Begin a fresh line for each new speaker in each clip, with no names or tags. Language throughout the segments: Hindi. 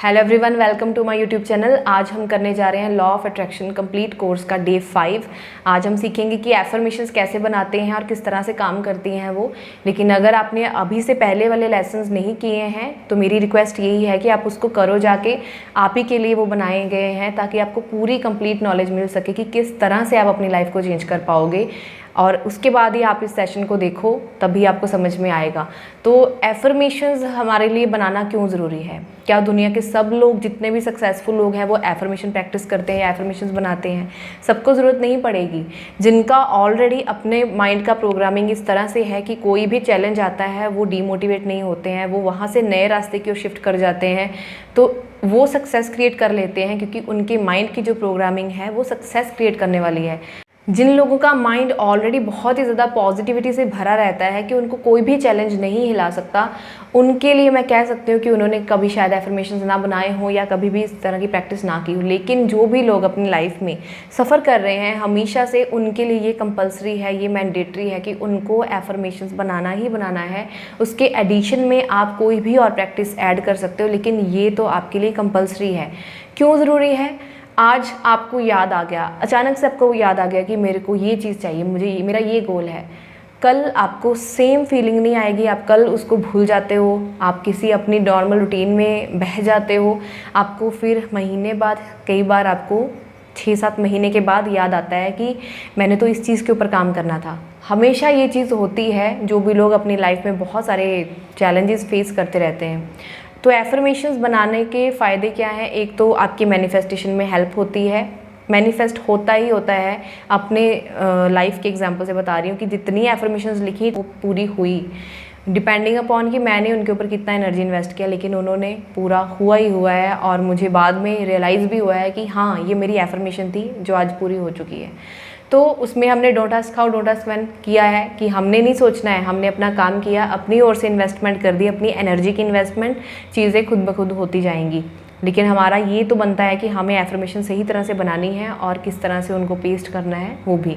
Hello everyone, welcome to my YouTube channel. आज हम करने जा रहे हैं law of attraction complete course का डे 5। आज हम सीखेंगे कि एफर्मेशंस कैसे बनाते हैं और किस तरह से काम करती हैं वो। लेकिन अगर आपने अभी से पहले वाले लेसन्स नहीं किए हैं तो मेरी रिक्वेस्ट यही है कि आप उसको करो जाके। आप ही के लिए वो बनाए गए हैं ताकि आपको पूरी कंप्लीट नॉलेज मिल सके कि किस तरह से आप अपनी लाइफ को चेंज कर पाओगे। और उसके बाद ही आप इस सेशन को देखो, तभी आपको समझ में आएगा। तो एफर्मेशंस हमारे लिए बनाना क्यों ज़रूरी है? क्या दुनिया के सब लोग, जितने भी सक्सेसफुल लोग हैं, वो एफर्मेशन प्रैक्टिस करते हैं, एफर्मेशंस बनाते हैं? सबको ज़रूरत नहीं पड़ेगी। जिनका ऑलरेडी अपने माइंड का प्रोग्रामिंग इस तरह से है कि कोई भी चैलेंज आता है वो डीमोटिवेट नहीं होते हैं, वो वहाँ से नए रास्ते की ओर शिफ्ट कर जाते हैं, तो वो सक्सेस क्रिएट कर लेते हैं क्योंकि उनके माइंड की जो प्रोग्रामिंग है वो सक्सेस क्रिएट करने वाली है। जिन लोगों का माइंड ऑलरेडी बहुत ही ज़्यादा पॉजिटिविटी से भरा रहता है कि उनको कोई भी चैलेंज नहीं हिला सकता, उनके लिए मैं कह सकती हूँ कि उन्होंने कभी शायद एफर्मेशंस ना बनाए हों या कभी भी इस तरह की प्रैक्टिस ना की हो। लेकिन जो भी लोग अपनी लाइफ में सफ़र कर रहे हैं हमेशा से, उनके लिए ये कंपलसरी है, ये मैंडेटरी है कि उनको एफर्मेशंस बनाना ही बनाना है। उसके एडिशन में आप कोई भी और प्रैक्टिस ऐड कर सकते हो, लेकिन ये तो आपके लिए कंपलसरी है। क्यों ज़रूरी है? आज आपको याद आ गया, अचानक से आपको याद आ गया कि मेरे को ये चीज़ चाहिए, मुझे मेरा ये गोल है। कल आपको सेम फीलिंग नहीं आएगी, आप कल उसको भूल जाते हो, आप किसी अपनी नॉर्मल रूटीन में बह जाते हो। आपको फिर महीने बाद, कई बार आपको 6-7 महीने के बाद याद आता है कि मैंने तो इस चीज़ के ऊपर काम करना था। हमेशा ये चीज़ होती है, जो भी लोग अपनी लाइफ में बहुत सारे चैलेंजेस फेस करते रहते हैं। तो एफर्मेशंस बनाने के फ़ायदे क्या हैं? एक तो आपकी मैनिफेस्टेशन में हेल्प होती है, मैनिफेस्ट होता ही होता है। अपने लाइफ के एग्जांपल से बता रही हूँ कि जितनी एफर्मेशंस लिखी वो पूरी हुई, डिपेंडिंग अपॉन कि मैंने उनके ऊपर कितना एनर्जी इन्वेस्ट किया, लेकिन उन्होंने पूरा हुआ ही हुआ है। और मुझे बाद में रियलाइज़ भी हुआ है कि हाँ, ये मेरी एफर्मेशन थी जो आज पूरी हो चुकी है। तो उसमें हमने don't ask how don't ask when किया है कि हमने नहीं सोचना है, हमने अपना काम किया, अपनी ओर से इन्वेस्टमेंट कर दी, अपनी एनर्जी की इन्वेस्टमेंट, चीज़ें खुद ब खुद होती जाएंगी। लेकिन हमारा ये तो बनता है कि हमें एफर्मेशन सही तरह से बनानी है और किस तरह से उनको पेस्ट करना है वो भी।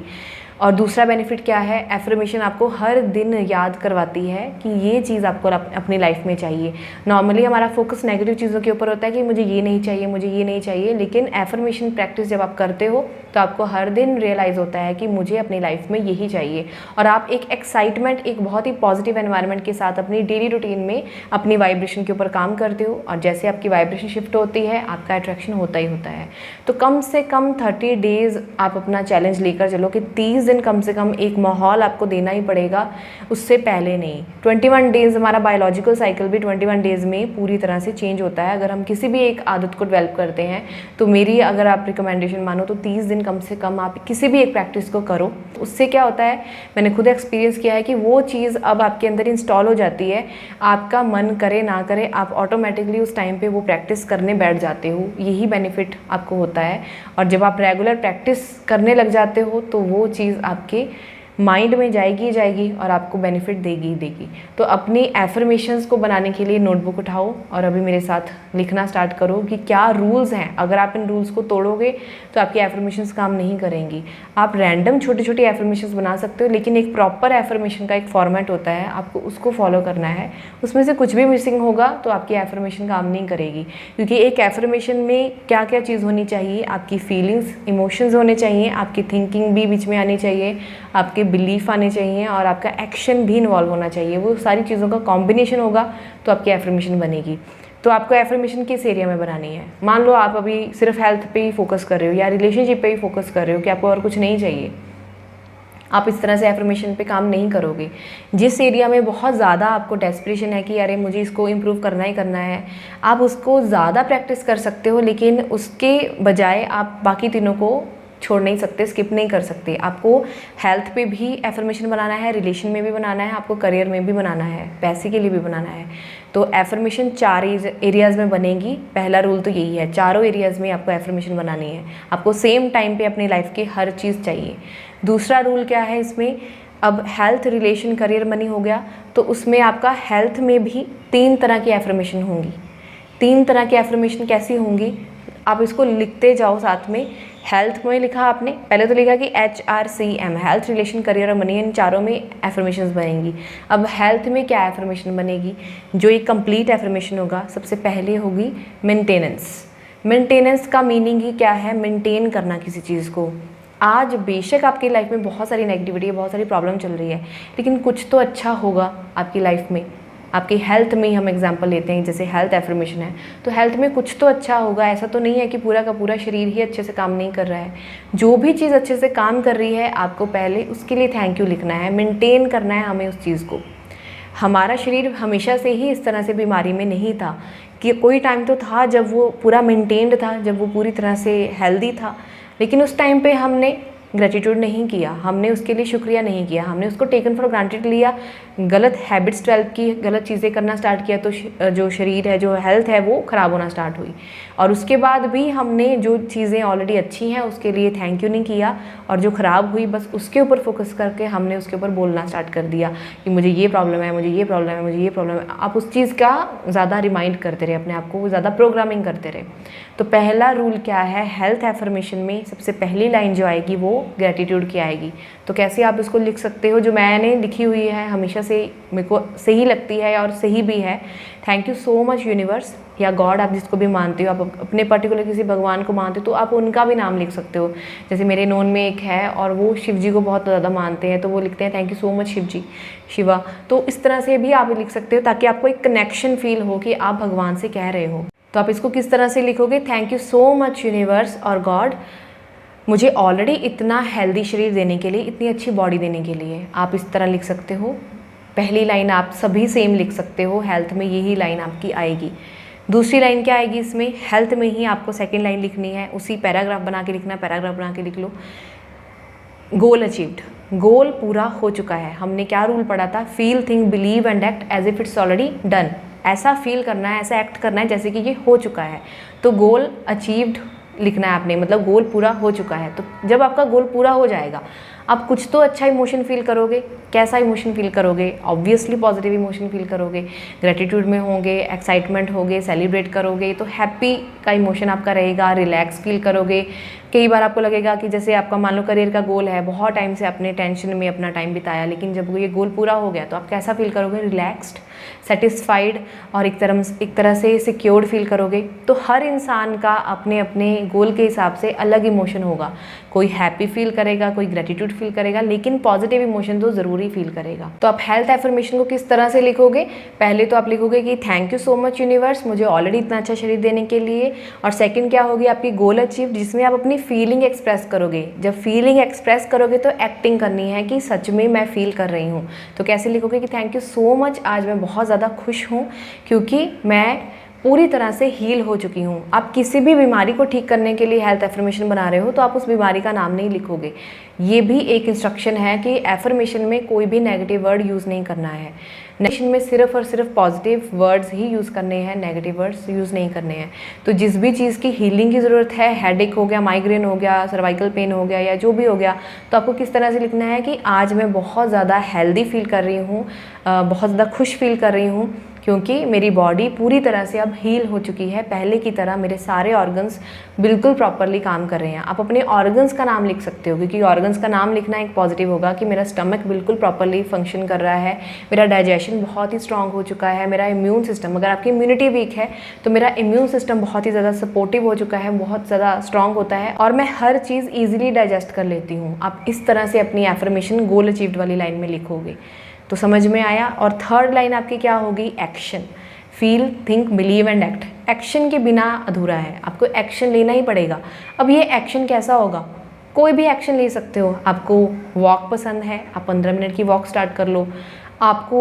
और दूसरा बेनिफिट क्या है? एफर्मेशन आपको हर दिन याद करवाती है कि ये चीज़ आपको अपनी लाइफ में चाहिए। नॉर्मली हमारा फोकस नेगेटिव चीज़ों के ऊपर होता है कि मुझे ये नहीं चाहिए, मुझे ये नहीं चाहिए। लेकिन एफर्मेशन प्रैक्टिस जब आप करते हो तो आपको हर दिन रियलाइज़ होता है कि मुझे अपनी लाइफ में यही चाहिए। और आप एक एक्साइटमेंट, एक बहुत ही पॉजिटिव एनवायरनमेंट के साथ अपनी डेली रूटीन में अपनी वाइब्रेशन के ऊपर काम करते हो। और जैसे आपकी वाइब्रेशन शिफ्ट होती है, आपका अट्रैक्शन होता ही होता है। तो कम से कम 30 डेज़ आप अपना चैलेंज लेकर चलो कि 30 दिन कम से कम एक माहौल आपको देना ही पड़ेगा, उससे पहले नहीं। 21 डेज़, हमारा बायोलॉजिकल साइकिल भी 21 डेज़ में पूरी तरह से चेंज होता है। अगर हम किसी भी एक आदत को डेवलप करते हैं तो मेरी अगर आप रिकमेंडेशन मानो तो 30 दिन कम से कम आप किसी भी एक प्रैक्टिस को करो। उससे क्या होता है, मैंने खुद एक्सपीरियंस किया है कि वो चीज़ अब आपके अंदर इंस्टॉल हो जाती है। आपका मन करे ना करे, आप ऑटोमेटिकली उस टाइम पे वो प्रैक्टिस करने बैठ जाते हो। यही बेनिफिट आपको होता है। और जब आप रेगुलर प्रैक्टिस करने लग जाते हो तो वो चीज़ आपके माइंड में जाएगी जाएगी और आपको बेनिफिट देगी ही देगी। तो अपनी एफर्मेशंस को बनाने के लिए नोटबुक उठाओ और अभी मेरे साथ लिखना स्टार्ट करो कि क्या रूल्स हैं। अगर आप इन रूल्स को तोड़ोगे तो आपकी एफर्मेशंस काम नहीं करेंगी। आप रैंडम छोटी छोटी एफर्मेशंस बना सकते हो, लेकिन एक प्रॉपर एफर्मेशन का एक फॉर्मेट होता है, आपको उसको फॉलो करना है। उसमें से कुछ भी मिसिंग होगा तो आपकी एफर्मेशन काम नहीं करेगी। क्योंकि एक एफर्मेशन में क्या क्या चीज़ होनी चाहिए? आपकी फीलिंग्स, इमोशंस होने चाहिए, आपकी थिंकिंग भी बीच में आनी चाहिए, आपके बिलीफ आने चाहिए और आपका एक्शन भी इन्वॉल्व होना चाहिए। वो सारी चीज़ों का कॉम्बिनेशन होगा तो आपकी एफर्मेशन बनेगी। तो आपको एफर्मेशन किस एरिया में बनानी है? मान लो आप अभी सिर्फ हेल्थ पे ही फोकस कर रहे हो या रिलेशनशिप पे ही फोकस कर रहे हो कि आपको और कुछ नहीं चाहिए, आप इस तरह से एफर्मेशन पे काम नहीं करोगे। जिस एरिया में बहुत ज़्यादा आपको डेस्परेशन है कि अरे मुझे इसको इम्प्रूव करना ही करना है, आप उसको ज़्यादा प्रैक्टिस कर सकते हो, लेकिन उसके बजाय आप बाकी तीनों को छोड़ नहीं सकते, स्किप नहीं कर सकते। आपको हेल्थ पे भी एफर्मेशन बनाना है, रिलेशन में भी बनाना है, आपको करियर में भी बनाना है, पैसे के लिए भी बनाना है। तो एफर्मेशन 4 एरियाज़ में बनेगी। पहला रूल तो यही है, चारों एरियाज़ में आपको एफर्मेशन बनानी है। आपको सेम टाइम पे अपनी लाइफ की हर चीज़ चाहिए। दूसरा रूल क्या है इसमें? अब हेल्थ, रिलेशन, करियर, मनी हो गया, तो उसमें आपका हेल्थ में भी 3 तरह की एफर्मेशन होंगी। 3 तरह की एफर्मेशन कैसी होंगी? आप इसको लिखते जाओ साथ में। हेल्थ में लिखा आपने, पहले तो लिखा कि HRCM, हेल्थ, रिलेशन, करियर और मनी, इन चारों में एफर्मेशंस बनेंगी। अब हेल्थ में क्या एफर्मेशन बनेगी? जो एक कंप्लीट एफर्मेशन होगा, सबसे पहले होगी मेंटेनेंस। मेंटेनेंस का मीनिंग ही क्या है? मेंटेन करना किसी चीज़ को। आज बेशक आपकी लाइफ में बहुत सारी नेगेटिविटी है, बहुत सारी प्रॉब्लम चल रही है, लेकिन कुछ तो अच्छा होगा आपकी लाइफ में। आपकी हेल्थ में ही हम एग्जांपल लेते हैं, जैसे हेल्थ एफर्मेशन है, तो हेल्थ में कुछ तो अच्छा होगा। ऐसा तो नहीं है कि पूरा का पूरा शरीर ही अच्छे से काम नहीं कर रहा है। जो भी चीज़ अच्छे से काम कर रही है, आपको पहले उसके लिए थैंक यू लिखना है, मेंटेन करना है हमें उस चीज़ को। हमारा शरीर हमेशा से ही इस तरह से बीमारी में नहीं था, कि कोई टाइम तो था जब वो पूरा मेंटेन्ड था, जब वो पूरी तरह से हेल्दी था, लेकिन उस टाइम पे हमने ग्रेटिट्यूड नहीं किया, हमने उसके लिए शुक्रिया नहीं किया, हमने उसको टेकन फॉर ग्रांटेड लिया, गलत हैबिट्स डेवलप की, गलत चीज़ें करना स्टार्ट किया, तो जो शरीर है, जो हेल्थ है, वो ख़राब होना स्टार्ट हुई। और उसके बाद भी हमने जो चीज़ें ऑलरेडी अच्छी हैं उसके लिए थैंक यू नहीं किया, और जो ख़राब हुई बस उसके ऊपर फोकस करके हमने उसके ऊपर बोलना स्टार्ट कर दिया कि मुझे ये प्रॉब्लम है, मुझे ये प्रॉब्लम है, मुझे ये प्रॉब्लम है। आप उस चीज़ का ज़्यादा रिमाइंड करते रहे अपने आप को, ज़्यादा प्रोग्रामिंग करते रहे। तो पहला रूल क्या है हेल्थ एफर्मेशन में? सबसे पहली लाइन जो आएगी वो ग्रेटिट्यूड की आएगी। तो कैसे आप इसको लिख सकते हो? जो मैंने लिखी हुई है, हमेशा से मेरे को सही लगती है और सही भी है। Thank you so much universe या गॉड, आप जिसको भी मानते हो, आप अपने पर्टिकुलर किसी भगवान को मानते हो तो आप उनका भी नाम लिख सकते हो। जैसे मेरे नोन में एक है और वो शिव जी को बहुत ज़्यादा मानते हैं, तो वो लिखते हैं thank you so much Shiv ji, Shiva. तो इस तरह से भी आप लिख सकते हो ताकि आपको एक कनेक्शन फील हो कि आप भगवान से कह रहे हो। तो आप इसको किस तरह से लिखोगे? Thank you so much universe और गॉड, मुझे ऑलरेडी इतना हेल्दी शरीर देने के लिए, इतनी अच्छी बॉडी देने के लिए। आप इस तरह लिख सकते हो। पहली लाइन आप सभी सेम लिख सकते हो, हेल्थ में यही लाइन आपकी आएगी। दूसरी लाइन क्या आएगी इसमें? हेल्थ में ही आपको सेकंड लाइन लिखनी है, उसी पैराग्राफ बना के लिखना है, पैराग्राफ बना के लिख लो। गोल अचीव्ड, गोल पूरा हो चुका है। हमने क्या रूल पढ़ा था? Feel, think, believe and act as if it's already done. ऐसा फील करना है, ऐसा एक्ट करना है जैसे कि ये हो चुका है। तो गोल अचीव्ड लिखना है आपने, मतलब गोल पूरा हो चुका है। तो जब आपका गोल पूरा हो जाएगा, आप कुछ तो अच्छा इमोशन फील करोगे। कैसा इमोशन फील करोगे? ऑब्वियसली पॉजिटिव इमोशन फील करोगे, ग्रेटिट्यूड में होंगे, एक्साइटमेंट होगे, सेलिब्रेट करोगे, तो हैप्पी का इमोशन आपका रहेगा, रिलैक्स फील करोगे। कई बार आपको लगेगा कि जैसे आपका मान लो करियर का गोल है, बहुत टाइम से आपने टेंशन में अपना टाइम बिताया, लेकिन जब ये गोल पूरा हो गया तो आप कैसा फील करोगे? रिलैक्स्ड, सेटिस्फाइड और एक तरह से सिक्योर्ड फील करोगे। तो हर इंसान का अपने अपने गोल के हिसाब से अलग इमोशन होगा। कोई हैप्पी फील करेगा, कोई ग्रेटिट्यूड फील करेगा, लेकिन पॉजिटिव इमोशन तो ज़रूरी फील करेगा। तो आप हेल्थ एफर्मेशन को किस तरह से लिखोगे? पहले तो आप लिखोगे कि thank you so much universe, मुझे ऑलरेडी इतना अच्छा शरीर देने के लिए। और सेकंड क्या होगी आपकी? गोल अचीव, जिसमें आप अपनी फीलिंग एक्सप्रेस करोगे। जब फीलिंग एक्सप्रेस करोगे तो एक्टिंग करनी है कि सच में मैं फील कर रही हूँ। तो कैसे लिखोगे कि थैंक यू सो मच, आज मैं बहुत ज़्यादा खुश हूँ क्योंकि मैं पूरी तरह से हील हो चुकी हूँ। आप किसी भी बीमारी को ठीक करने के लिए हेल्थ एफर्मेशन बना रहे हो तो आप उस बीमारी का नाम नहीं लिखोगे। ये भी एक इंस्ट्रक्शन है कि एफर्मेशन में कोई भी नेगेटिव वर्ड यूज़ नहीं करना है। नेगेशन में सिर्फ और सिर्फ पॉजिटिव वर्ड्स ही यूज़ करने हैं, नेगेटिव वर्ड्स यूज़ नहीं करने हैं। तो जिस भी चीज़ की हीलिंग की ज़रूरत है, हेडेक हो गया, माइग्रेन हो गया, सर्वाइकल पेन हो गया या जो भी हो गया, तो आपको किस तरह से लिखना है कि आज मैं बहुत ज़्यादा हेल्दी फील कर रही हूँ, बहुत ज़्यादा खुश फील कर रही हूँ क्योंकि मेरी बॉडी पूरी तरह से अब हील हो चुकी है। पहले की तरह मेरे सारे ऑर्गन्स बिल्कुल प्रॉपरली काम कर रहे हैं। आप अपने ऑर्गन्स का नाम लिख सकते हो क्योंकि ऑर्गन्स का नाम लिखना एक पॉजिटिव होगा कि मेरा स्टमक बिल्कुल प्रॉपरली फंक्शन कर रहा है, मेरा डाइजेशन बहुत ही स्ट्रांग हो चुका है, मेरा इम्यून सिस्टम, अगर आपकी इम्यूनिटी वीक है तो मेरा इम्यून सिस्टम बहुत ही ज़्यादा सपोर्टिव हो चुका है, बहुत ज़्यादा स्ट्रांग होता है और मैं हर चीज़ ईजिली डाइजेस्ट कर लेती हूँ। आप इस तरह से अपनी एफर्मेशन गोल अचीव्ड वाली लाइन में लिखोगे। तो समझ में आया। और थर्ड लाइन आपकी क्या होगी? Action, feel, think, believe and act. Action के बिना अधूरा है, आपको एक्शन लेना ही पड़ेगा। अब ये एक्शन कैसा होगा? कोई भी एक्शन ले सकते हो। आपको वॉक पसंद है, आप 15 मिनट की वॉक स्टार्ट कर लो। आपको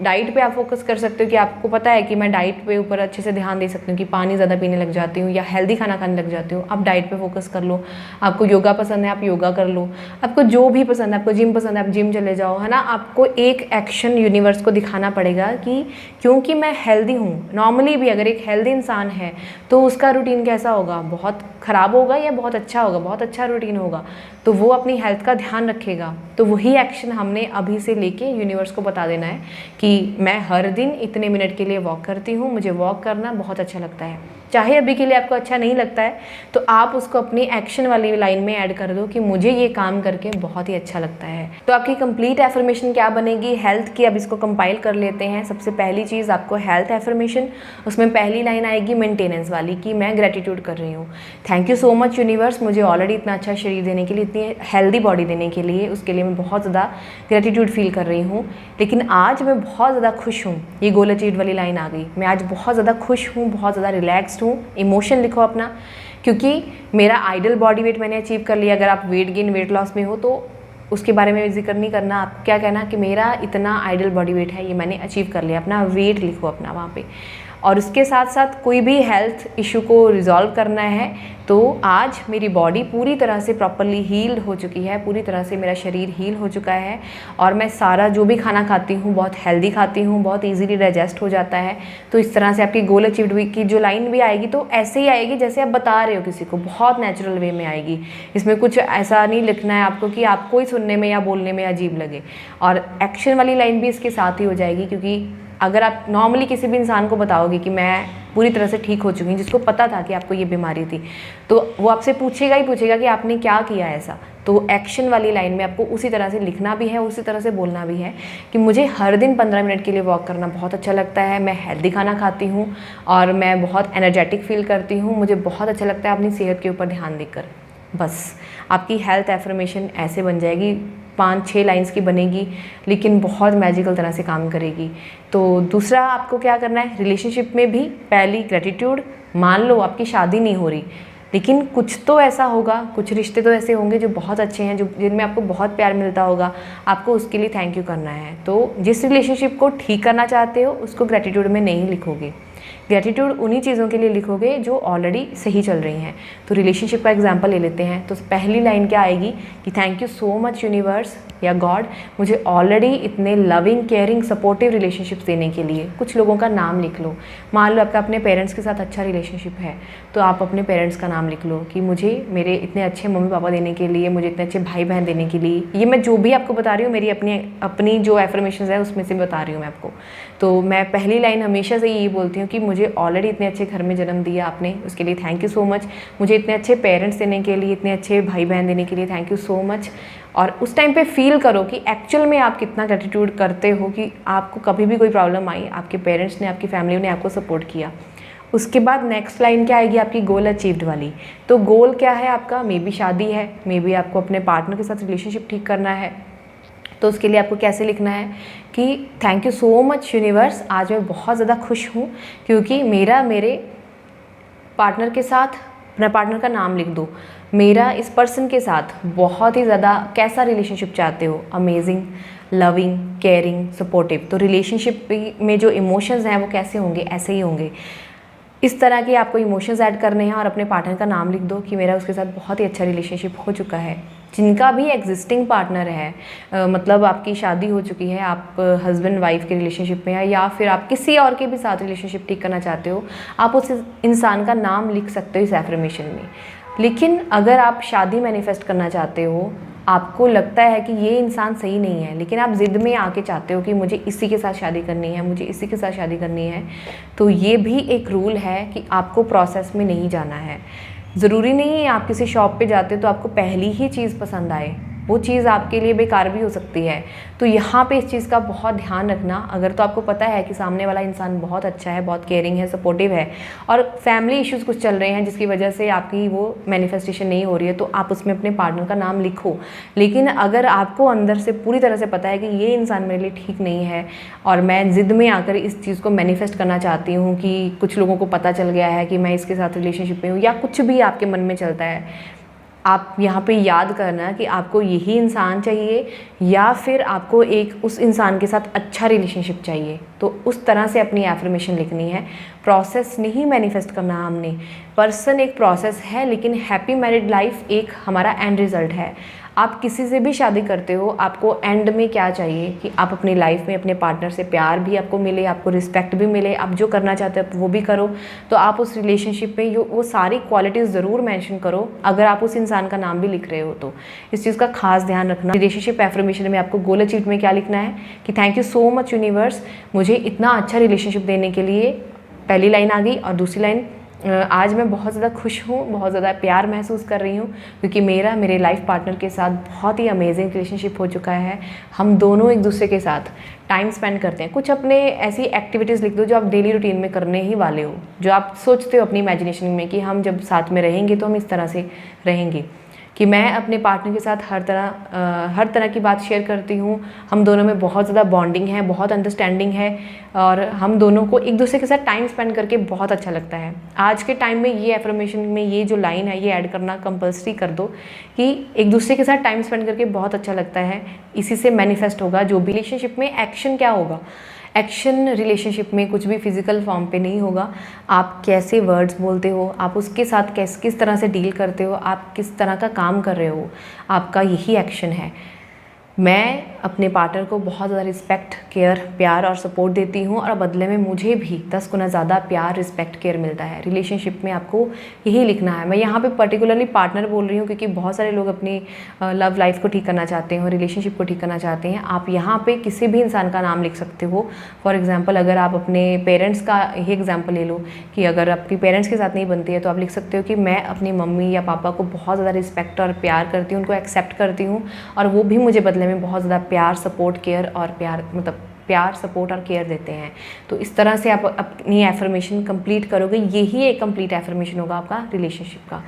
डाइट पे आप फोकस कर सकते हो कि आपको पता है कि मैं डाइट पे ऊपर अच्छे से ध्यान दे सकती हूँ कि पानी ज़्यादा पीने लग जाती हूँ या हेल्दी खाना खाने लग जाती हूँ। आप डाइट पे फोकस कर लो। आपको योगा पसंद है, आप योगा कर लो। आपको जो भी पसंद है, आपको जिम पसंद है, आप जिम चले जाओ, है ना। आपको एक एक्शन यूनिवर्स को दिखाना पड़ेगा कि क्योंकि मैं हेल्दी हूँ। नॉर्मली भी अगर एक हेल्दी इंसान है तो उसका रूटीन कैसा होगा? बहुत ख़राब होगा या बहुत अच्छा होगा? बहुत अच्छा रूटीन होगा। तो वो अपनी हेल्थ का ध्यान रखेगा। तो वही एक्शन हमने अभी से लेके यूनिवर्स को बता देना है कि मैं हर दिन इतने मिनट के लिए वॉक करती हूँ, मुझे वॉक करना बहुत अच्छा लगता है। चाहे अभी के लिए आपको अच्छा नहीं लगता है तो आप उसको अपनी एक्शन वाली लाइन में ऐड कर दो कि मुझे ये काम करके बहुत ही अच्छा लगता है। तो आपकी कंप्लीट एफर्मेशन क्या बनेगी हेल्थ की, अब इसको कंपाइल कर लेते हैं। सबसे पहली चीज़ आपको हेल्थ एफर्मेशन, उसमें पहली लाइन आएगी मेंटेनेंस वाली कि मैं ग्रेटिट्यूड कर रही हूँ। Thank you so much universe, मुझे ऑलरेडी इतना अच्छा शरीर देने के लिए, इतनी हेल्दी बॉडी देने के लिए, उसके लिए मैं बहुत ज़्यादा ग्रेटिट्यूड फील कर रही हूँ। लेकिन आज मैं बहुत ज़्यादा खुश हूँ, ये गोल अचीव्ड वाली लाइन आ गई। मैं आज बहुत ज़्यादा खुश हूँ, बहुत ज़्यादा रिलैक्स हूँ। इमोशन लिखो अपना, क्योंकि मेरा आइडल बॉडी वेट मैंने अचीव कर लिया। अगर आप वेट गेन वेट लॉस में हो तो उसके बारे में जिक्र नहीं करना, आप क्या कहना कि मेरा इतना आइडल बॉडी वेट है, ये मैंने अचीव कर लिया। अपना वेट लिखो अपना वहाँ पे। और उसके साथ साथ कोई भी हेल्थ इशू को रिजॉल्व करना है तो आज मेरी बॉडी पूरी तरह से प्रॉपरली हील्ड हो चुकी है, पूरी तरह से मेरा शरीर हील हो चुका है और मैं सारा जो भी खाना खाती हूँ बहुत हेल्दी खाती हूँ, बहुत इजीली डाइजेस्ट हो जाता है। तो इस तरह से आपकी गोल अचीव्ड वीक की जो लाइन भी आएगी तो ऐसे ही आएगी जैसे आप बता रहे हो किसी को, बहुत नेचुरल वे में आएगी। इसमें कुछ ऐसा नहीं लिखना है आपको कि आपको ही सुनने में या बोलने में अजीब लगे। और एक्शन वाली लाइन भी इसके साथ ही हो जाएगी, क्योंकि अगर आप नॉर्मली किसी भी इंसान को बताओगे कि मैं पूरी तरह से ठीक हो चुकी हूँ, जिसको पता था कि आपको ये बीमारी थी, तो वो आपसे पूछेगा ही पूछेगा कि आपने क्या किया ऐसा। तो एक्शन वाली लाइन में आपको उसी तरह से लिखना भी है, उसी तरह से बोलना भी है कि मुझे हर दिन 15 मिनट के लिए वॉक करना बहुत अच्छा लगता है, मैं हेल्दी खाना खाती हूँ और मैं बहुत एनर्जेटिक फील करती हूँ, मुझे बहुत अच्छा लगता है अपनी सेहत के ऊपर ध्यान देकर। बस आपकी हेल्थ एफर्मेशन ऐसे बन जाएगी, 5-6 लाइंस की बनेगी, लेकिन बहुत मैजिकल तरह से काम करेगी। तो दूसरा आपको क्या करना है, रिलेशनशिप में भी पहली ग्रेटिट्यूड। मान लो आपकी शादी नहीं हो रही, लेकिन कुछ तो ऐसा होगा, कुछ रिश्ते तो ऐसे होंगे जो बहुत अच्छे हैं, जो जिनमें आपको बहुत प्यार मिलता होगा, आपको उसके लिए थैंक यू करना है। तो जिस रिलेशनशिप को ठीक करना चाहते हो उसको ग्रेटिट्यूड में नहीं लिखोगे, ग्रेटिट्यूड उन्हीं चीज़ों के लिए लिखोगे जो ऑलरेडी सही चल रही हैं। तो रिलेशनशिप का एग्जांपल ले लेते हैं। तो पहली लाइन क्या आएगी कि thank you so much universe या गॉड, मुझे ऑलरेडी इतने लविंग केयरिंग सपोर्टिव रिलेशनशिप्स देने के लिए। कुछ लोगों का नाम लिख लो। मान लो आपका अपने पेरेंट्स के साथ अच्छा रिलेशनशिप है तो आप अपने पेरेंट्स का नाम लिख लो कि मुझे मेरे इतने अच्छे मम्मी पापा देने के लिए, मुझे इतने अच्छे भाई बहन देने के लिए। ये मैं जो भी आपको बता रही हूँ मेरी अपनी जो एफर्मेशंस है उसमें से बता रही हूँ मैं आपको। तो मैं पहली लाइन हमेशा से यही बोलती हूँ कि मुझे ऑलरेडी इतने अच्छे घर में जन्म दिया आपने, उसके लिए थैंक यू सो मच। मुझे इतने अच्छे पेरेंट्स देने के लिए, इतने अच्छे भाई बहन देने के लिए थैंक यू सो मच। और उस टाइम पे फील करो कि एक्चुअल में आप कितना ग्रेटिट्यूड करते हो कि आपको कभी भी कोई प्रॉब्लम आई, आपके पेरेंट्स ने, आपकी फैमिली ने आपको सपोर्ट किया। उसके बाद नेक्स्ट लाइन क्या आएगी आपकी, गोल अचीव्ड वाली। तो गोल क्या है आपका, मे बी शादी है, मे बी आपको अपने पार्टनर के साथ रिलेशनशिप ठीक करना है। तो उसके लिए आपको कैसे लिखना है कि thank you so much universe, आज मैं बहुत ज़्यादा खुश हूँ क्योंकि मेरे पार्टनर के साथ, अपना पार्टनर का नाम लिख दो, मेरा इस पर्सन के साथ बहुत ही ज़्यादा कैसा रिलेशनशिप चाहते हो, अमेजिंग, लविंग, केयरिंग, सपोर्टिव। तो रिलेशनशिप में जो इमोशंस हैं वो कैसे होंगे, ऐसे ही होंगे। इस तरह के आपको इमोशंस ऐड करने हैं और अपने पार्टनर का नाम लिख दो कि मेरा उसके साथ बहुत ही अच्छा रिलेशनशिप हो चुका है। जिनका भी एग्जिस्टिंग पार्टनर है, मतलब आपकी शादी हो चुकी है, आप हस्बैंड वाइफ के रिलेशनशिप में है, या फिर आप किसी और के भी साथ रिलेशनशिप ठीक करना चाहते हो, आप उस इंसान का नाम लिख सकते हो इस एफर्मेशन में। लेकिन अगर आप शादी मैनिफेस्ट करना चाहते हो, आपको लगता है कि ये इंसान सही नहीं है, लेकिन आप ज़िद में आके चाहते हो कि मुझे इसी के साथ शादी करनी है, मुझे इसी के साथ शादी करनी है, तो ये भी एक रूल है कि आपको प्रोसेस में नहीं जाना है। ज़रूरी नहीं है आप किसी शॉप पे जाते हो तो आपको पहली ही चीज़ पसंद आए, वो चीज़ आपके लिए बेकार भी हो सकती है। तो यहाँ पे इस चीज़ का बहुत ध्यान रखना। अगर तो आपको पता है कि सामने वाला इंसान बहुत अच्छा है, बहुत केयरिंग है, सपोर्टिव है, और फैमिली इश्यूज़ कुछ चल रहे हैं जिसकी वजह से आपकी वो मैनिफेस्टेशन नहीं हो रही है, तो आप उसमें अपने पार्टनर का नाम लिखो। लेकिन अगर आपको अंदर से पूरी तरह से पता है कि ये इंसान मेरे लिए ठीक नहीं है और मैं ज़िद में आकर इस चीज़ को मैनिफेस्ट करना चाहती हूँ कि कुछ लोगों को पता चल गया है कि मैं इसके साथ रिलेशनशिप में हूँ, या कुछ भी आपके मन में चलता है, आप यहाँ पे याद करना कि आपको यही इंसान चाहिए या फिर आपको एक उस इंसान के साथ अच्छा रिलेशनशिप चाहिए। तो उस तरह से अपनी एफर्मेशन लिखनी है। प्रोसेस नहीं मैनिफेस्ट करना हमने, पर्सन एक प्रोसेस है, लेकिन हैप्पी मैरिड लाइफ एक हमारा एंड रिज़ल्ट है। आप किसी से भी शादी करते हो, आपको एंड में क्या चाहिए कि आप अपनी लाइफ में अपने पार्टनर से प्यार भी आपको मिले, आपको रिस्पेक्ट भी मिले, आप जो करना चाहते हो वो भी करो। तो आप उस रिलेशनशिप में वो सारी क्वालिटीज़ ज़रूर मेंशन करो अगर आप उस इंसान का नाम भी लिख रहे हो तो। इस चीज़ का खास ध्यान रखना। रिलेशनशिप एफर्मेशन में आपको गोल अचीव्ड में क्या लिखना है कि thank you so much universe, मुझे इतना अच्छा रिलेशनशिप देने के लिए। पहली लाइन आ गई। और दूसरी लाइन, आज मैं बहुत ज़्यादा खुश हूँ, बहुत ज़्यादा प्यार महसूस कर रही हूँ क्योंकि मेरे लाइफ पार्टनर के साथ बहुत ही अमेजिंग रिलेशनशिप हो चुका है। हम दोनों एक दूसरे के साथ टाइम स्पेंड करते हैं। कुछ अपने ऐसी एक्टिविटीज़ लिख दो जो आप डेली रूटीन में करने ही वाले हो, जो आप सोचते हो अपनी इमेजिनेशन में कि हम जब साथ में रहेंगे तो हम इस तरह से रहेंगे। कि मैं अपने पार्टनर के साथ हर तरह की बात शेयर करती हूँ, हम दोनों में बहुत ज़्यादा बॉन्डिंग है, बहुत अंडरस्टैंडिंग है और हम दोनों को एक दूसरे के साथ टाइम स्पेंड करके बहुत अच्छा लगता है। आज के टाइम में ये एफर्मेशन में ये जो लाइन है ये ऐड करना कंपल्सरी कर दो कि एक दूसरे के साथ टाइम स्पेंड करके बहुत अच्छा लगता है। इसी से मैनिफेस्ट होगा जो भी रिलेशनशिप में एक्शन क्या होगा। एक्शन रिलेशनशिप में कुछ भी फिजिकल फॉर्म पे नहीं होगा। आप कैसे वर्ड्स बोलते हो, आप उसके साथ किस तरह से डील करते हो, आप किस तरह का काम कर रहे हो, आपका यही एक्शन है। मैं अपने पार्टनर को बहुत ज़्यादा रिस्पेक्ट, केयर, प्यार और सपोर्ट देती हूँ और बदले में मुझे भी 10 गुना ज़्यादा प्यार, रिस्पेक्ट, केयर मिलता है। रिलेशनशिप में आपको यही लिखना है। मैं यहाँ पे पर्टिकुलरली पार्टनर बोल रही हूँ क्योंकि बहुत सारे लोग अपनी लव लाइफ को ठीक करना चाहते हैं, रिलेशनशिप को ठीक करना चाहते हैं। आप यहाँ पे किसी भी इंसान का नाम लिख सकते हो। फॉर एग्जाम्पल, अगर आप अपने पेरेंट्स का ही एग्जाम्पल ले लो कि अगर आपकी पेरेंट्स के साथ नहीं बनती है तो आप लिख सकते हो कि मैं अपनी मम्मी या पापा को बहुत ज़्यादा रिस्पेक्ट और प्यार करती हूँ, उनको एक्सेप्ट करती हूँ और वो भी मुझे बदले में बहुत ज़्यादा प्यार, सपोर्ट, केयर और प्यार, सपोर्ट और केयर देते हैं। तो इस तरह से आप अपनी एफर्मेशन कंप्लीट करोगे। यही एक कंप्लीट एफर्मेशन होगा आपका रिलेशनशिप का।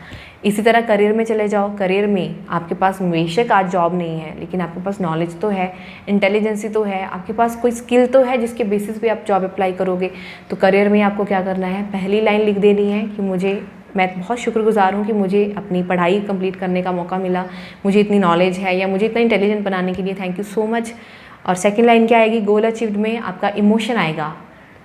इसी तरह करियर में चले जाओ। करियर में आपके पास बेशक आज जॉब नहीं है लेकिन आपके पास नॉलेज तो है, इंटेलिजेंसी तो है, आपके पास कोई स्किल तो है जिसके बेसिस पे आप जॉब अप्लाई करोगे। तो करियर में आपको क्या करना है, पहली लाइन लिख देनी है कि मैं बहुत शुक्रगुजार हूँ कि मुझे अपनी पढ़ाई कंप्लीट करने का मौका मिला, मुझे इतनी नॉलेज है या मुझे इतना इंटेलिजेंट बनाने के लिए थैंक यू सो मच। और सेकंड लाइन क्या आएगी, गोल अचीव्ड में आपका इमोशन आएगा।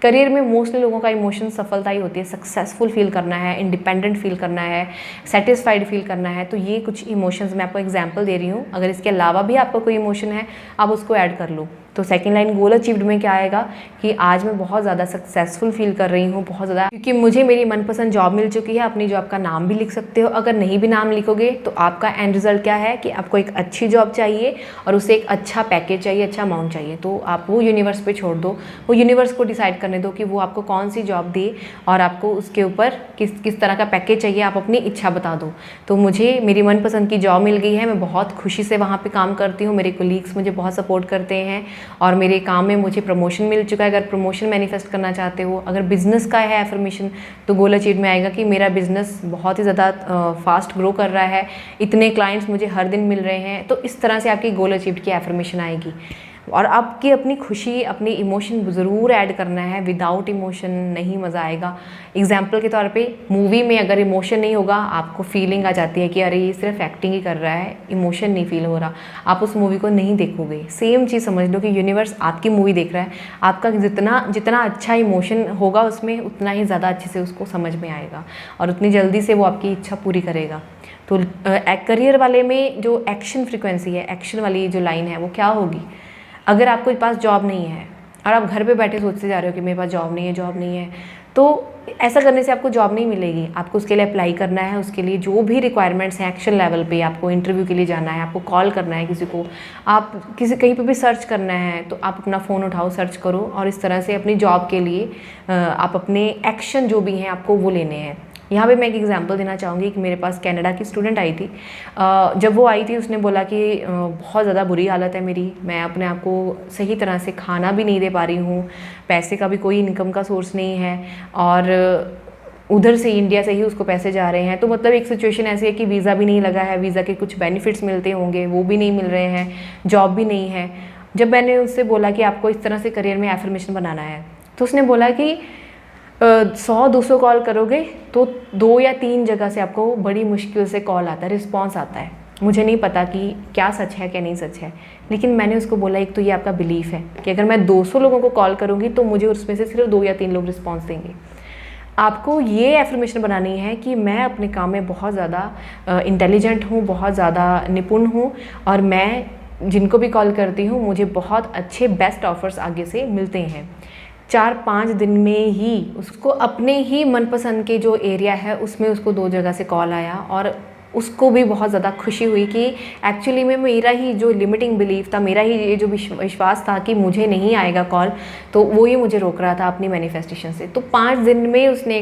करियर में मोस्टली लोगों का इमोशन सफलता ही होती है, सक्सेसफुल फील करना है, इंडिपेंडेंट फील करना है, सेटिस्फाइड फील करना है। तो ये कुछ इमोशंस मैं आपको एग्जांपल दे रही हूँ। अगर इसके अलावा भी आपका कोई इमोशन है आप उसको ऐड कर लो। तो सेकंड लाइन गोल अचीव्ड में क्या आएगा कि आज मैं बहुत ज़्यादा सक्सेसफुल फील कर रही हूँ, बहुत ज़्यादा, क्योंकि मुझे मेरी मनपसंद जॉब मिल चुकी है। अपनी जॉब का नाम भी लिख सकते हो। अगर नहीं भी नाम लिखोगे तो आपका एंड रिजल्ट क्या है कि आपको एक अच्छी जॉब चाहिए और उसे एक अच्छा पैकेज चाहिए, अच्छा अमाउंट चाहिए। तो आप वो यूनिवर्स पे छोड़ दो, वो यूनिवर्स को डिसाइड करने दो कि वो आपको कौन सी जॉब दे और आपको उसके ऊपर किस तरह का पैकेज चाहिए। आप अपनी इच्छा बता दो। तो मुझे मेरी मनपसंद की जॉब मिल गई है, मैं बहुत खुशी से वहाँ पर काम करती हूँ, मेरे कोलीग्स मुझे बहुत सपोर्ट करते हैं और मेरे काम में मुझे प्रमोशन मिल चुका है। अगर प्रमोशन मैनिफेस्ट करना चाहते हो, अगर बिजनेस का है एफर्मेशन, तो गोल अचीव में आएगा कि मेरा बिजनेस बहुत ही ज़्यादा फास्ट ग्रो कर रहा है, इतने क्लाइंट्स मुझे हर दिन मिल रहे हैं। तो इस तरह से आपकी गोल अचीव की एफर्मेशन आएगी। और आपकी अपनी खुशी, अपनी इमोशन ज़रूर ऐड करना है। विदाउट इमोशन नहीं मज़ा आएगा। एग्जाम्पल के तौर पे मूवी में अगर इमोशन नहीं होगा, आपको फीलिंग आ जाती है कि अरे ये सिर्फ एक्टिंग ही कर रहा है, इमोशन नहीं फील हो रहा, आप उस मूवी को नहीं देखोगे। सेम चीज़ समझ लो कि यूनिवर्स आपकी मूवी देख रहा है, आपका जितना अच्छा इमोशन होगा उसमें उतना ही ज़्यादा अच्छे से उसको समझ में आएगा और उतनी जल्दी से वो आपकी इच्छा पूरी करेगा। तो करियर वाले में जो एक्शन फ्रिक्वेंसी है, एक्शन वाली जो लाइन है वो क्या होगी। अगर आपके पास जॉब नहीं है और आप घर पे बैठे सोचते जा रहे हो कि मेरे पास जॉब नहीं है, तो ऐसा करने से आपको जॉब नहीं मिलेगी। आपको उसके लिए अप्लाई करना है, उसके लिए जो भी रिक्वायरमेंट्स हैं एक्शन लेवल पे, आपको इंटरव्यू के लिए जाना है, आपको कॉल करना है किसी को, आप कहीं पे भी सर्च करना है, तो आप अपना फ़ोन उठाओ, सर्च करो और इस तरह से अपनी जॉब के लिए आप अपने एक्शन जो भी हैं आपको वो लेने हैं। यहाँ पे मैं एक एग्जांपल देना चाहूँगी कि मेरे पास कनाडा की स्टूडेंट आई थी। जब वो आई थी उसने बोला कि बहुत ज़्यादा बुरी हालत है मेरी, मैं अपने आप को सही तरह से खाना भी नहीं दे पा रही हूँ, पैसे का भी कोई इनकम का सोर्स नहीं है और उधर से इंडिया से ही उसको पैसे जा रहे हैं। तो मतलब एक सिचुएशन ऐसी है कि वीज़ा भी नहीं लगा है, वीज़ा के कुछ बेनिफिट्स मिलते होंगे वो भी नहीं मिल रहे हैं, जॉब भी नहीं है। जब मैंने उससे बोला कि आपको इस तरह से करियर में एफर्मेशन बनाना है, तो उसने बोला कि 100-200 कॉल करोगे तो 2 या 3 जगह से आपको बड़ी मुश्किल से कॉल आता है, रिस्पॉन्स आता है। मुझे नहीं पता कि क्या सच है क्या नहीं सच है, लेकिन मैंने उसको बोला एक तो ये आपका बिलीफ है कि अगर मैं 200 लोगों को कॉल करूँगी तो मुझे उसमें से सिर्फ 2 या 3 लोग रिस्पॉन्स देंगे। आपको ये एफर्मेशन बनानी है कि मैं अपने काम में बहुत ज़्यादा इंटेलिजेंट हूँ, बहुत ज़्यादा निपुण हूँ, और मैं जिनको भी कॉल करती हूँ मुझे बहुत अच्छे बेस्ट ऑफर्स आगे से मिलते हैं। 4-5 दिन में ही उसको अपने ही मनपसंद के जो एरिया है उसमें उसको 2 जगह से कॉल आया, और उसको भी बहुत ज़्यादा खुशी हुई कि एक्चुअली में मेरा ही जो लिमिटिंग बिलीफ था, मेरा ही ये जो विश्वास था कि मुझे नहीं आएगा कॉल, तो वो ही मुझे रोक रहा था अपनी मैनिफेस्टेशन से। तो 5 दिन में उसने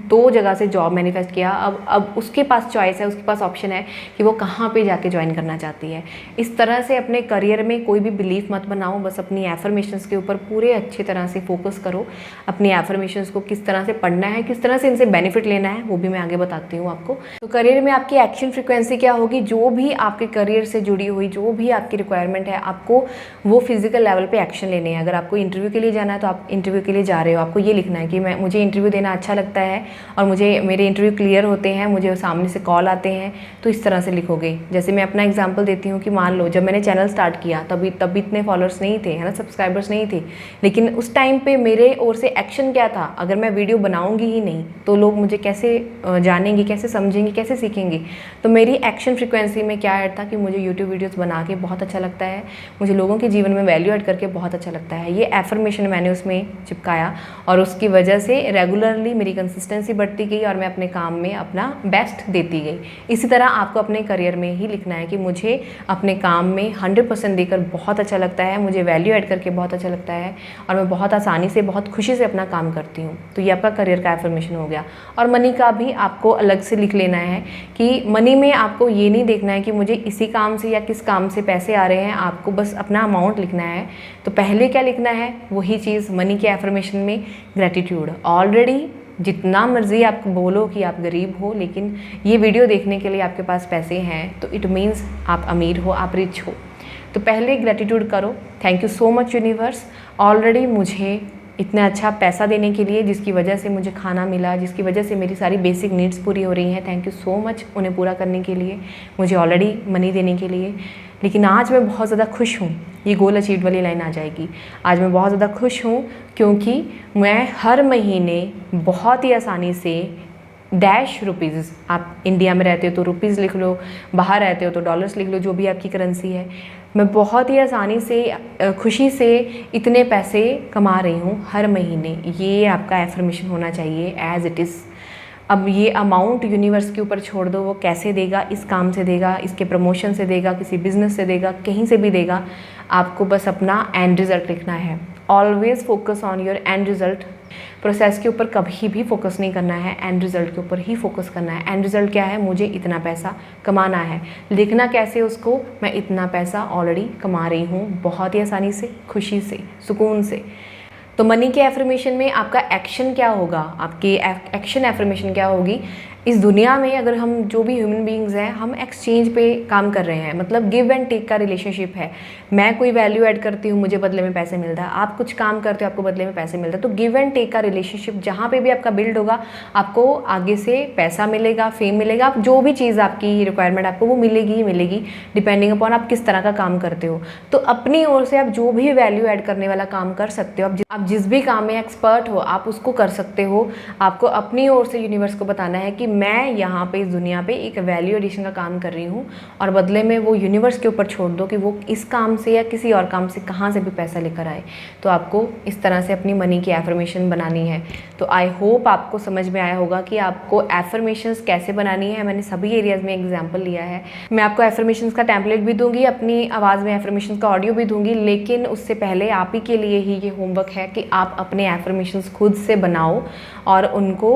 2 जगह से जॉब मैनिफेस्ट किया। अब उसके पास चॉइस है, उसके पास ऑप्शन है कि वो कहाँ पे जाके ज्वाइन करना चाहती है। इस तरह से अपने करियर में कोई भी बिलीफ मत बनाओ, बस अपनी एफर्मेशंस के ऊपर पूरे अच्छी तरह से फोकस करो। अपनी एफर्मेशंस को किस तरह से पढ़ना है, किस तरह से इनसे बेनिफिट लेना है, वो भी मैं आगे बताती हूँ आपको। तो करियर में आपकी एक्शन फ्रिक्वेंसी क्या होगी, जो भी आपके करियर से जुड़ी हुई जो भी आपकी रिक्वायरमेंट है, आपको वो फिजिकल लेवल पे एक्शन लेने हैं। अगर आपको इंटरव्यू के लिए जाना है तो आप इंटरव्यू के लिए जा रहे हो, आपको ये लिखना है कि मुझे इंटरव्यू देना अच्छा लगता है और मुझे मेरे इंटरव्यू क्लियर होते हैं, मुझे सामने से कॉल आते हैं। तो इस तरह से लिखोगे। जैसे मैं अपना एग्जांपल देती हूँ कि मान लो जब मैंने चैनल स्टार्ट किया तब इतने फॉलोअर्स नहीं थे, है ना, सब्सक्राइबर्स नहीं थे, लेकिन उस टाइम पे मेरे ओर से एक्शन क्या था, अगर मैं वीडियो बनाऊंगी ही नहीं तो लोग मुझे कैसे जानेंगे, कैसे समझेंगे, कैसे सीखेंगे। तो मेरी एक्शन फ्रिक्वेंसी में क्या ऐड था कि मुझे यूट्यूब वीडियोज़ बना के बहुत अच्छा लगता है, मुझे लोगों के जीवन में वैल्यू ऐड करके बहुत अच्छा लगता है। ये एफर्मेशन मैंने उसमें चिपकाया और उसकी वजह से रेगुलरली मेरी कंसिस्टेंसी बढ़ती गई और मैं अपने काम में अपना बेस्ट देती गई। इसी तरह आपको अपने करियर में ही लिखना है कि मुझे अपने काम में 100% देकर बहुत अच्छा लगता है, मुझे वैल्यू ऐड करके बहुत अच्छा लगता है और मैं बहुत आसानी से, बहुत खुशी से अपना काम करती हूँ। तो ये आपका करियर का एफर्मेशन हो गया। और मनी का भी आपको अलग से लिख लेना है कि मनी में आपको ये नहीं देखना है कि मुझे इसी काम से या किस काम से पैसे आ रहे हैं, आपको बस अपना अमाउंट लिखना है। तो पहले क्या लिखना है, वही चीज़ मनी के एफर्मेशन में, ग्रेटिट्यूड। ऑलरेडी जितना मर्जी आप बोलो कि आप गरीब हो, लेकिन ये वीडियो देखने के लिए आपके पास पैसे हैं तो इट मीन्स आप अमीर हो, आप रिच हो। तो पहले ग्रेटिट्यूड करो, thank you so much universe, already मुझे इतना अच्छा पैसा देने के लिए, जिसकी वजह से मुझे खाना मिला, जिसकी वजह से मेरी सारी बेसिक नीड्स पूरी हो रही हैं। थैंक यू सो मच उन्हें पूरा करने के लिए, मुझे ऑलरेडी मनी देने के लिए। लेकिन आज मैं बहुत ज़्यादा खुश हूँ, ये गोल अचीव वाली लाइन आ जाएगी। आज मैं बहुत ज़्यादा खुश हूँ क्योंकि मैं हर महीने बहुत ही आसानी से ₹, आप इंडिया में रहते हो तो रुपीज़ लिख लो, बाहर रहते हो तो डॉलर्स लिख लो, जो भी आपकी करेंसी है, मैं बहुत ही आसानी से, खुशी से इतने पैसे कमा रही हूँ हर महीने। ये आपका एफर्मेशन होना चाहिए एज इट इज़। अब ये अमाउंट यूनिवर्स के ऊपर छोड़ दो, वो कैसे देगा, इस काम से देगा, इसके प्रमोशन से देगा, किसी बिजनेस से देगा, कहीं से भी देगा। आपको बस अपना एंड रिजल्ट लिखना है। Always focus on your and result. Process के ऊपर कभी भी फोकस नहीं करना है, एंड रिजल्ट के ऊपर ही फोकस करना है। एंड रिजल्ट क्या है, मुझे इतना पैसा कमाना है। लिखना कैसे उसको, मैं इतना पैसा ऑलरेडी कमा रही हूँ, बहुत ही आसानी से, खुशी से, सुकून से। तो मनी के एफर्मेशन में आपका एक्शन क्या होगा, आपकी एक्शन एफर्मेशन क्या होगी। इस दुनिया में अगर हम जो भी ह्यूमन बीइंग्स हैं, हम एक्सचेंज पे काम कर रहे हैं, मतलब गिव एंड टेक का रिलेशनशिप है। मैं कोई वैल्यू ऐड करती हूँ, मुझे बदले में पैसे मिलता है, आप कुछ काम करते हो, आपको बदले में पैसे मिलता है। तो गिव एंड टेक का रिलेशनशिप जहाँ पे भी आपका बिल्ड होगा, आपको आगे से पैसा मिलेगा, फेम मिलेगा, आप जो भी चीज़ आपकी रिक्वायरमेंट आपको वो मिलेगी ही मिलेगी, डिपेंडिंग अपॉन आप किस तरह का काम करते हो। तो अपनी ओर से आप जो भी वैल्यू ऐड करने वाला काम कर सकते हो, आप जिस भी काम में एक्सपर्ट हो आप उसको कर सकते हो। आपको अपनी ओर से यूनिवर्स को बताना है कि मैं यहाँ पे इस दुनिया पे एक वैल्यू एडिशन का काम कर रही हूँ, और बदले में वो यूनिवर्स के ऊपर छोड़ दो कि वो इस काम से या किसी और काम से कहाँ से भी पैसा लेकर आए। तो आपको इस तरह से अपनी मनी की एफर्मेशन बनानी है। तो आई होप आपको समझ में आया होगा कि आपको एफर्मेशंस कैसे बनानी है। मैंने सभी एरियाज़ में एग्जाम्पल लिया है। मैं आपको एफर्मेशंस का टेम्पलेट भी दूंगी, अपनी आवाज़ में एफर्मेशंस का ऑडियो भी दूंगी, लेकिन उससे पहले आप ही के लिए ही ये होमवर्क है कि आप अपने एफर्मेशंस खुद से बनाओ और उनको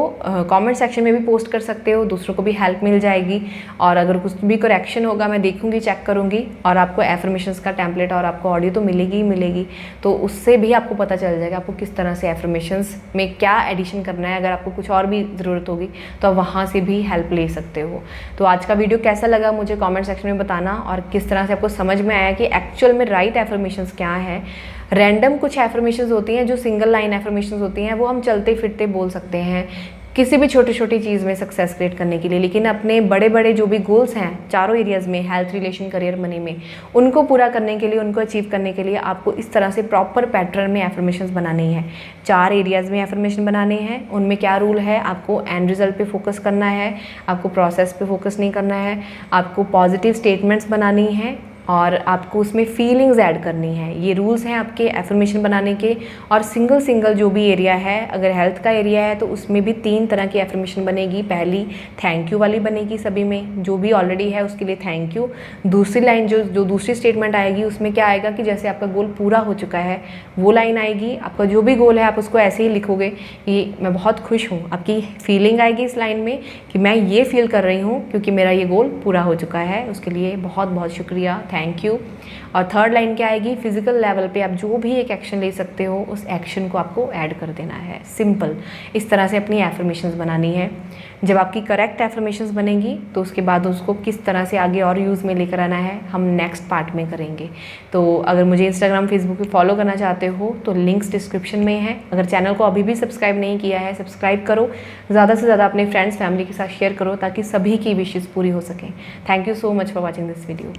कमेंट सेक्शन में भी पोस्ट कर सकते हो, दूसरों को भी हेल्प मिल जाएगी। और अगर कुछ भी करेक्शन होगा मैं देखूंगी, चेक करूंगी, और आपको एफर्मेशंस का टेम्पलेट और आपको ऑडियो तो मिलेगी ही मिलेगी। तो उससे भी आपको पता चल जाएगा आपको किस तरह से एफर्मेशंस में क्या एडिशन करना है। अगर आपको कुछ और भी ज़रूरत होगी तो आप वहाँ से भी हेल्प ले सकते हो। तो आज का वीडियो कैसा लगा मुझे कमेंट सेक्शन में बताना, और किस तरह से आपको समझ में आया कि एक्चुअल में राइट एफर्मेशंस क्या है। रैंडम कुछ एफर्मेशंस होती हैं जो सिंगल लाइन एफर्मेशंस होती हैं, वो हम चलते फिरते बोल सकते हैं, किसी भी छोटी छोटी चीज़ में सक्सेस क्रिएट करने के लिए। लेकिन अपने बड़े बड़े जो भी गोल्स हैं चारों एरियाज़ में, हेल्थ, रिलेशन, करियर, मनी में, उनको पूरा करने के लिए, उनको अचीव करने के लिए आपको इस तरह से प्रॉपर पैटर्न में एफर्मेशंस बनानी है। 4 एरियाज़ में एफर्मेशन बनाने हैं। उनमें क्या रूल है, आपको एंड रिजल्ट पे फोकस करना है, आपको प्रोसेस पे फोकस नहीं करना है, आपको पॉजिटिव स्टेटमेंट्स बनानी है और आपको उसमें फीलिंग्स ऐड करनी है। ये रूल्स हैं आपके एफर्मेशन बनाने के। और सिंगल जो भी एरिया है, अगर हेल्थ का एरिया है तो उसमें भी 3 तरह की एफर्मेशन बनेगी। पहली थैंक यू वाली बनेगी सभी में, जो भी ऑलरेडी है उसके लिए थैंक यू। दूसरी लाइन जो दूसरी स्टेटमेंट आएगी उसमें क्या आएगा कि जैसे आपका गोल पूरा हो चुका है वो लाइन आएगी। आपका जो भी गोल है आप उसको ऐसे ही लिखोगे कि मैं बहुत खुश हूँ। आपकी फीलिंग आएगी इस लाइन में कि मैं ये फील कर रही हूँ क्योंकि मेरा ये गोल पूरा हो चुका है, उसके लिए बहुत बहुत शुक्रिया, थैंक यू। और थर्ड लाइन क्या आएगी, फिजिकल लेवल पे आप जो भी एक एक्शन ले सकते हो उस एक्शन को आपको ऐड कर देना है। सिंपल इस तरह से अपनी एफर्मेशंस बनानी है। जब आपकी करेक्ट एफर्मेशंस बनेंगी तो उसके बाद उसको किस तरह से आगे और यूज़ में लेकर आना है हम नेक्स्ट पार्ट में करेंगे। तो अगर मुझे इंस्टाग्राम, फेसबुक पे फॉलो करना चाहते हो तो लिंक्स डिस्क्रिप्शन में है। अगर चैनल को अभी भी सब्सक्राइब नहीं किया है, सब्सक्राइब करो, ज़्यादा से ज़्यादा अपने फ्रेंड्स, फैमिली के साथ शेयर करो ताकि सभी की विशेज़ पूरी हो सकें। Thank you so much for watching this video.